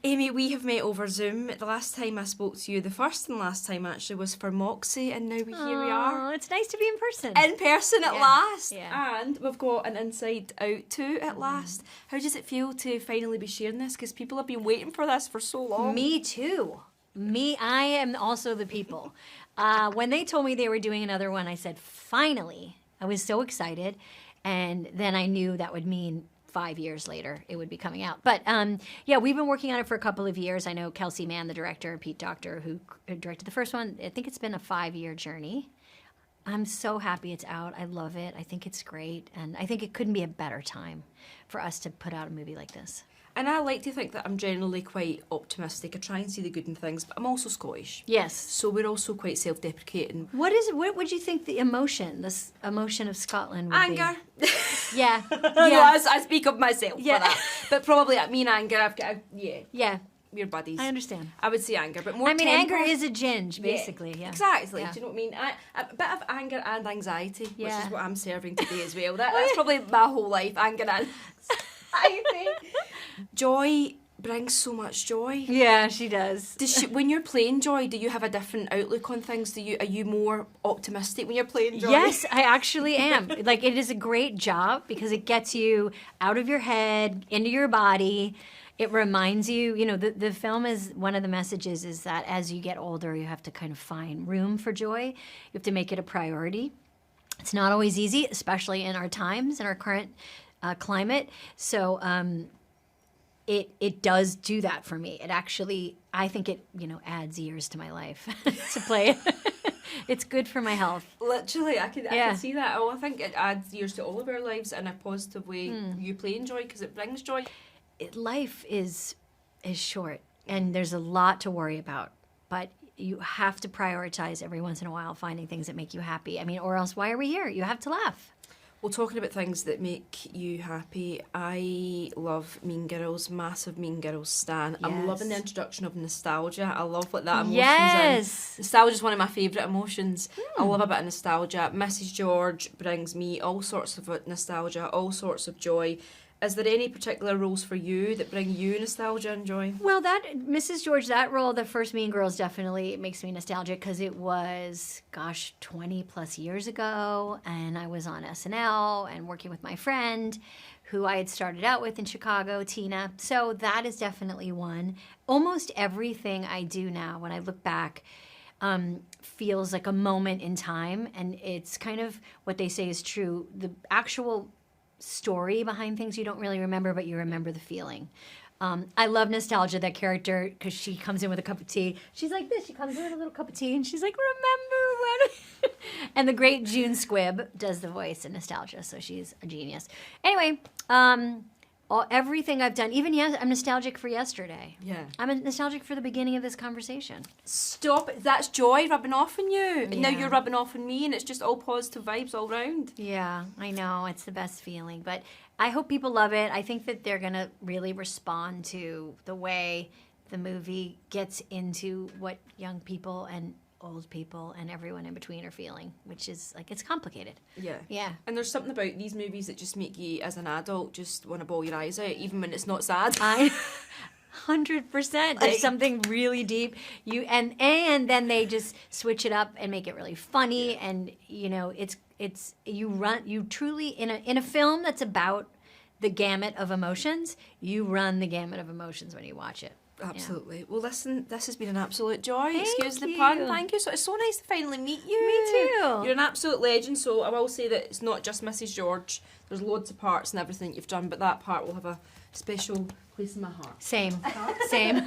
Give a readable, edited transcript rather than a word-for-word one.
Amy, we have met over Zoom. The last time I spoke to you, the first and last time actually, was for Moxie, and now here we are. Oh, it's nice to be in person. In person at last. Yeah. And we've got an inside out too at last. How does it feel to finally be sharing this? Because people have been waiting for this for so long. Me too. I am also the people. When they told me they were doing another one, I said, finally. I was so excited. And then I knew that would mean 5 years later it would be coming out. But yeah, we've been working on it for a couple of years. I know Kelsey Mann, the director, Pete Docter, who directed the first one. I think it's been a 5-year journey. I'm so happy it's out. I love it. I think it's great. And I think it couldn't be a better time for us to put out a movie like this. And I like to think that I'm generally quite optimistic. I try and see the good in things, but I'm also Scottish. Yes. So we're also quite self-deprecating. What would you think the emotion, this emotion of Scotland would Anger. be? Yeah. Yes, I speak of myself for that. But probably, I mean, anger, I've got, Yeah. we're buddies. I understand. I would say anger, but more I mean, temper. anger is a ginge, basically. Yeah. Exactly. Yeah. Do you know what I mean? A bit of anger and anxiety, which Yeah. is what I'm serving today as well. That's probably my whole life, anger and anxiety. Joy brings so much joy. Yeah, she does. When you're playing Joy, do you have a different outlook on things? Are you more optimistic when you're playing Joy? Yes, I actually am. Like, it is a great job because it gets you out of your head, into your body. It reminds you, the film is, one of the messages is that as you get older, you have to kind of find room for joy. You have to make it a priority. It's not always easy, especially in our times, in our current climate. So it does do that for me. It actually, I think it, adds years to my life to play it. It's good for my health. Literally, I can see that. Oh, I think it adds years to all of our lives in a positive way. You playing Joy because it brings joy. Life is short, and there's a lot to worry about. But you have to prioritize every once in a while finding things that make you happy. I mean, or else why are we here? You have to laugh. Well, talking about things that make you happy, I love Mean Girls, massive Mean Girls stan. Yes. I'm loving the introduction of nostalgia. I love what that emotion's Yes. in. Nostalgia is one of my favourite emotions. I love a bit of nostalgia. Mrs. George brings me all sorts of nostalgia, all sorts of joy. Is there any particular roles for you that bring you nostalgia and joy? Well, that Mrs. George, that role, the first Mean Girls, definitely makes me nostalgic because it was, 20 plus years ago, and I was on SNL and working with my friend who I had started out with in Chicago, Tina. So that is definitely one. Almost everything I do now, when I look back, feels like a moment in time, and it's kind of what they say is true. The actual story behind things you don't really remember, but you remember the feeling. I love nostalgia, that character, because she comes in with a cup of tea. She's like this. She comes in with a little cup of tea, and she's like, remember when... And the great June Squibb does the voice in nostalgia, so she's a genius. Anyway, everything I've done, even I'm nostalgic for yesterday. Yeah. I'm nostalgic for the beginning of this conversation. Stop it. That's joy rubbing off on you. And now Yeah. you're rubbing off on me, and it's just all positive vibes all round. Yeah, I know. It's the best feeling. But I hope people love it. I think that they're going to really respond to the way the movie gets into what young people and old people and everyone in between are feeling, which is, like, it's complicated. Yeah. Yeah. And there's something about these movies that just make you, as an adult, just want to bawl your eyes out, even when it's not sad. 100%. There's something really deep. And then they just switch it up and make it really funny. Yeah. And you truly in a film that's about the gamut of emotions, you run the gamut of emotions when you watch it. Absolutely. Yeah. Well, listen, this has been an absolute joy. Thank Excuse you. the pun. Thank you. So it's so nice to finally meet you. Me too. You're an absolute legend. So I will say that it's not just Mrs. George. There's loads of parts and everything you've done, but that part will have a special place in my heart. Same. Same.